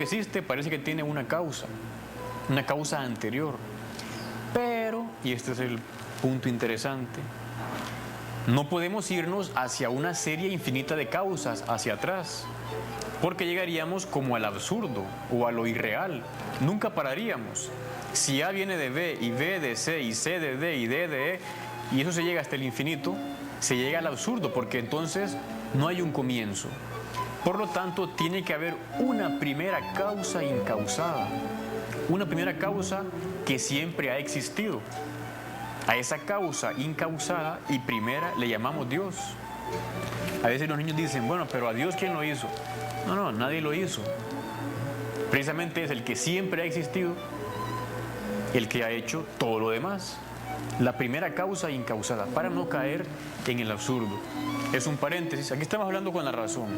existe parece que tiene una causa anterior. Pero, y este es el punto interesante, no podemos irnos hacia una serie infinita de causas hacia atrás, porque llegaríamos como al absurdo o a lo irreal. Nunca pararíamos. Si A viene de B y B de C y C de D y D de E, y eso se llega hasta el infinito, se llega al absurdo, porque entonces no hay un comienzo. Por lo tanto, tiene que haber una primera causa incausada, una primera causa que siempre ha existido. A esa causa incausada y primera le llamamos Dios. A veces los niños dicen, bueno, pero ¿a Dios quién lo hizo? No, nadie lo hizo. Precisamente es el que siempre ha existido, el que ha hecho todo lo demás. La primera causa incausada, para no caer en el absurdo. Es un paréntesis, aquí estamos hablando con la razón,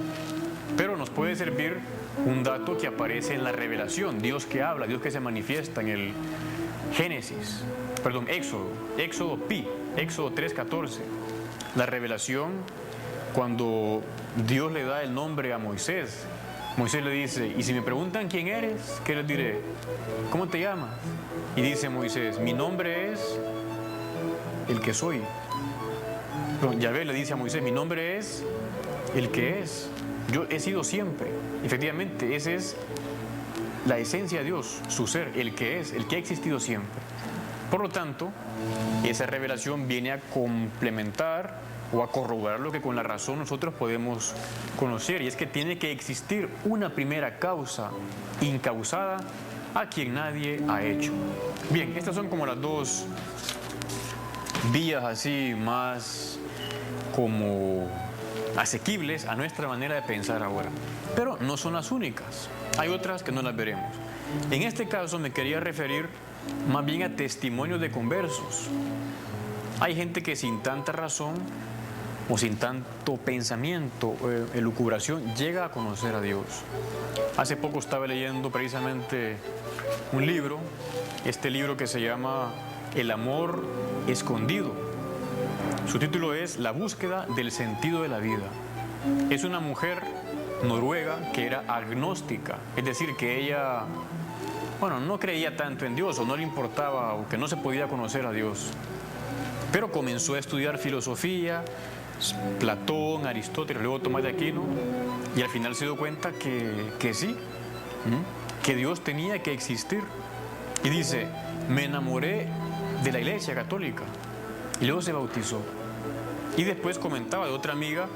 pero nos puede servir un dato que aparece en la revelación, Dios que habla, Dios que se manifiesta en el Éxodo Pi, Éxodo 3:14. La revelación, cuando Dios le da el nombre a Moisés, Moisés le dice, y si me preguntan quién eres, ¿qué les diré? ¿Cómo te llamas? Y dice Moisés, mi nombre es el que soy. Yahvé le dice a Moisés, mi nombre es el que es. Yo he sido siempre. Efectivamente, esa es la esencia de Dios, su ser, el que es, el que ha existido siempre. Por lo tanto, esa revelación viene a complementar o a corroborar lo que con la razón nosotros podemos conocer, y es que tiene que existir una primera causa incausada a quien nadie ha hecho. Bien, estas son como las dos vías así más como asequibles a nuestra manera de pensar ahora, pero no son las únicas, hay otras que no las veremos. En este caso me quería referir más bien a testimonios de conversos. Hay gente que sin tanta razón o sin tanto pensamiento o elucubración llega a conocer a Dios. Hace poco estaba leyendo precisamente un libro, este libro que se llama El amor escondido. Su título es La búsqueda del sentido de la vida. Es una mujer noruega que era agnóstica, es decir, que ella, no creía tanto en Dios, o no le importaba, o que no se podía conocer a Dios. Pero comenzó a estudiar filosofía, Platón, Aristóteles, luego Tomás de Aquino, y al final se dio cuenta que sí, que Dios tenía que existir. Y dice, me enamoré de la Iglesia Católica, y luego se bautizó. Y después comentaba de otra amiga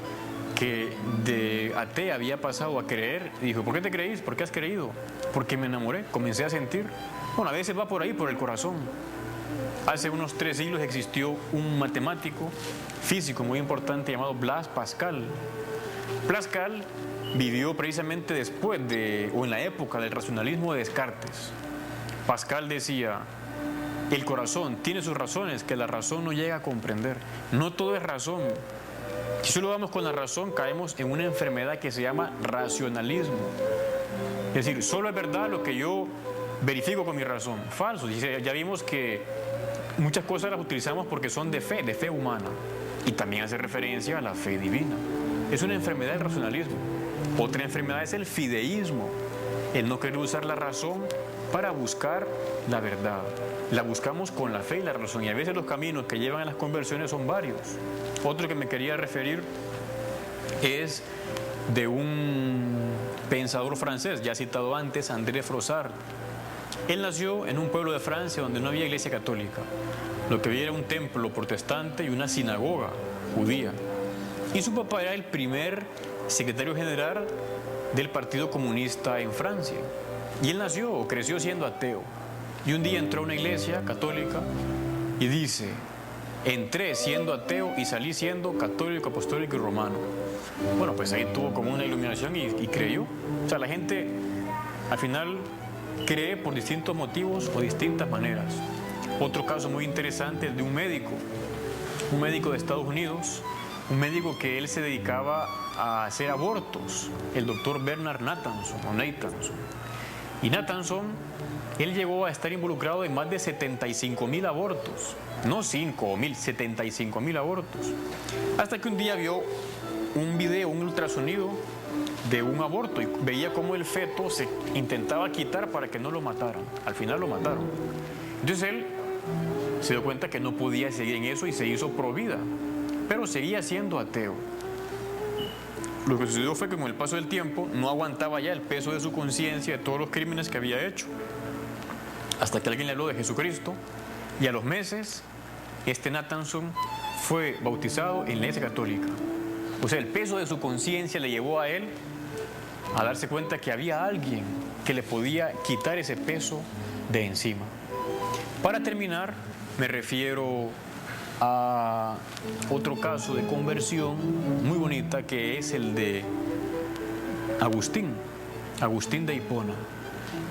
que de atea había pasado a creer, y dijo, ¿por qué te creís? ¿Por qué has creído? Porque me enamoré, comencé a sentir. A veces va por ahí, por el corazón. Hace unos 3 siglos existió un matemático físico muy importante llamado Blaise Pascal. Pascal vivió precisamente después o en la época del racionalismo de Descartes. Pascal decía, el corazón tiene sus razones que la razón no llega a comprender. No todo es razón. Si solo vamos con la razón, caemos en una enfermedad que se llama racionalismo. Es decir, solo es verdad lo que yo verifico con mi razón. Falso. Ya vimos que muchas cosas las utilizamos porque son de fe humana. Y también hace referencia a la fe divina. Es una enfermedad del racionalismo. Otra enfermedad es el fideísmo. El no querer usar la razón para buscar la verdad. La buscamos con la fe y la razón. Y a veces los caminos que llevan a las conversiones son varios. Otro que me quería referir es de un pensador francés, ya citado antes, André Froissart. Él nació en un pueblo de Francia donde no había iglesia católica. Lo que había era un templo protestante y una sinagoga judía. Y su papá era el primer secretario general del Partido Comunista en Francia. Y él creció siendo ateo. Y un día entró a una iglesia católica y dice, entré siendo ateo y salí siendo católico, apostólico y romano. Pues ahí tuvo como una iluminación y creyó. O sea, la gente al final cree por distintos motivos o distintas maneras. Otro caso muy interesante es de un médico de Estados Unidos, un médico que él se dedicaba a hacer abortos, el doctor Bernard Nathanson. Y Nathanson, él llegó a estar involucrado en más de 75,000 abortos, no 5,000, 75,000 abortos. Hasta que un día vio un video, un ultrasonido de un aborto y veía cómo el feto se intentaba quitar para que no lo mataran. Al final lo mataron. Entonces él se dio cuenta que no podía seguir en eso y se hizo pro vida, pero seguía siendo ateo. Lo que sucedió fue que con el paso del tiempo no aguantaba ya el peso de su conciencia de todos los crímenes que había hecho. Hasta que alguien le habló de Jesucristo y a los meses Nathanson fue bautizado en la Iglesia Católica. O sea, el peso de su conciencia le llevó a él a darse cuenta que había alguien que le podía quitar ese peso de encima. Para terminar, me refiero a otro caso de conversión muy bonita, que es el de Agustín de Hipona.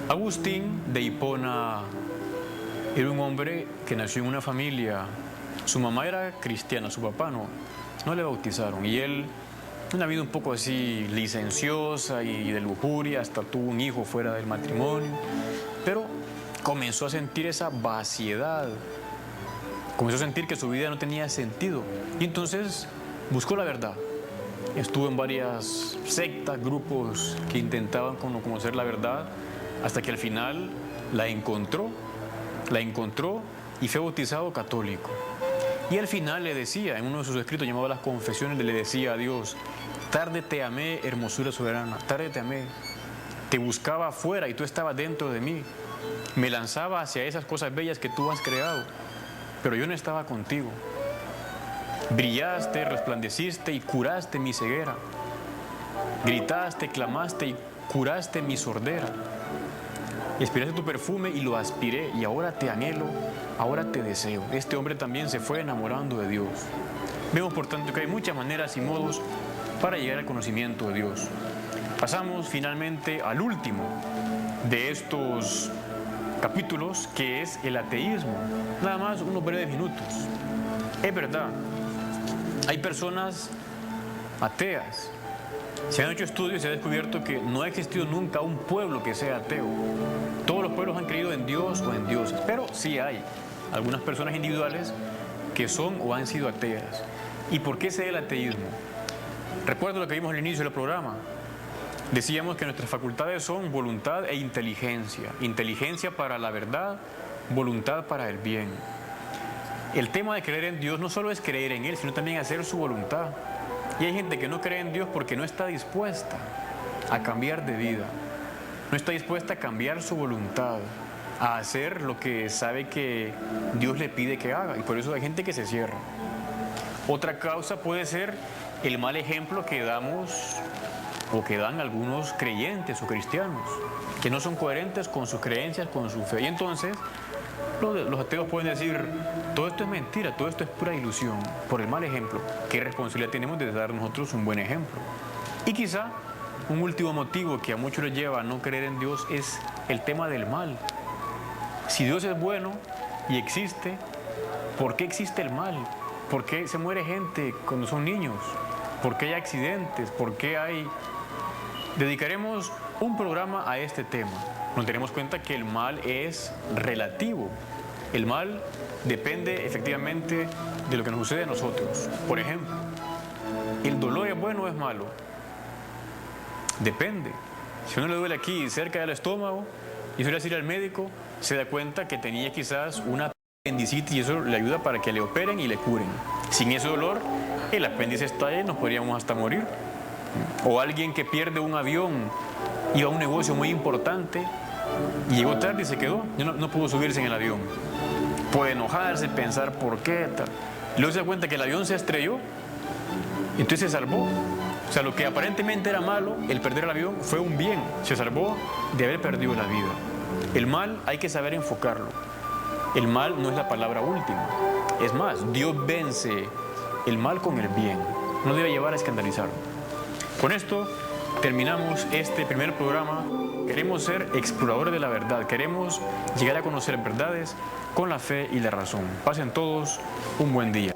Agustín de Hipona era un hombre que nació en una familia. Su mamá era cristiana, su papá no le bautizaron, y él, una vida un poco así licenciosa y de lujuria, hasta tuvo un hijo fuera del matrimonio, pero comenzó a sentir esa vaciedad, comenzó a sentir que su vida no tenía sentido, y entonces buscó la verdad. Estuvo en varias sectas, grupos que intentaban conocer la verdad, hasta que al final la encontró y fue bautizado católico. Y al final le decía, en uno de sus escritos llamado Las Confesiones, le decía a Dios: tarde te amé, hermosura soberana, tarde te amé. Te buscaba afuera y tú estabas dentro de mí. Me lanzaba hacia esas cosas bellas que tú has creado, pero yo no estaba contigo. Brillaste, resplandeciste y curaste mi ceguera. Gritaste, clamaste y curaste mi sordera. Aspiraste tu perfume y lo aspiré, y ahora te anhelo, ahora te deseo. Este hombre también se fue enamorando de Dios. Vemos, por tanto, que hay muchas maneras y modos para llegar al conocimiento de Dios. Pasamos finalmente al último de estos capítulos, que es el ateísmo. Nada más unos breves minutos. Es verdad, hay personas ateas. Se han hecho estudios y se ha descubierto que no ha existido nunca un pueblo que sea ateo. Todos los pueblos han creído en Dios o en dioses, pero sí hay algunas personas individuales que son o han sido ateas. ¿Y por qué se da el ateísmo? Recuerdo lo que vimos al inicio del programa. Decíamos que nuestras facultades son voluntad e inteligencia. Inteligencia para la verdad, voluntad para el bien. El tema de creer en Dios no solo es creer en Él, sino también hacer su voluntad. Y hay gente que no cree en Dios porque no está dispuesta a cambiar de vida, no está dispuesta a cambiar su voluntad, a hacer lo que sabe que Dios le pide que haga, y por eso hay gente que se cierra. Otra causa puede ser el mal ejemplo que damos o que dan algunos creyentes o cristianos, que no son coherentes con sus creencias, con su fe, y entonces los ateos pueden decir: todo esto es mentira, todo esto es pura ilusión, por el mal ejemplo. ¿Qué responsabilidad tenemos de dar nosotros un buen ejemplo? Y quizá un último motivo que a muchos les lleva a no creer en Dios es el tema del mal. Si Dios es bueno y existe, ¿por qué existe el mal? ¿Por qué se muere gente cuando son niños? ¿Por qué hay accidentes? ¿Por qué hay...? Dedicaremos un programa a este tema. Nos daremos cuenta que el mal es relativo. El mal depende efectivamente de lo que nos sucede a nosotros. Por ejemplo, ¿el dolor es bueno o es malo? Depende. Si a uno le duele aquí cerca del estómago y suele ir al médico, se da cuenta que tenía quizás una apendicitis y eso le ayuda para que le operen y le curen. Sin ese dolor, el apéndice está ahí, nos podríamos hasta morir. O alguien que pierde un avión, iba a un negocio muy importante y llegó tarde y se quedó, no pudo subirse en el avión. Puede enojarse, pensar por qué, tal. Luego se da cuenta que el avión se estrelló, entonces se salvó. O sea, lo que aparentemente era malo, el perder el avión, fue un bien. Se salvó de haber perdido la vida. El mal hay que saber enfocarlo. El mal no es la palabra última. Es más, Dios vence el mal con el bien. No debe llevar a escandalizarlo. Con esto terminamos este primer programa. Queremos ser exploradores de la verdad. Queremos llegar a conocer verdades con la fe y la razón. Pasen todos un buen día.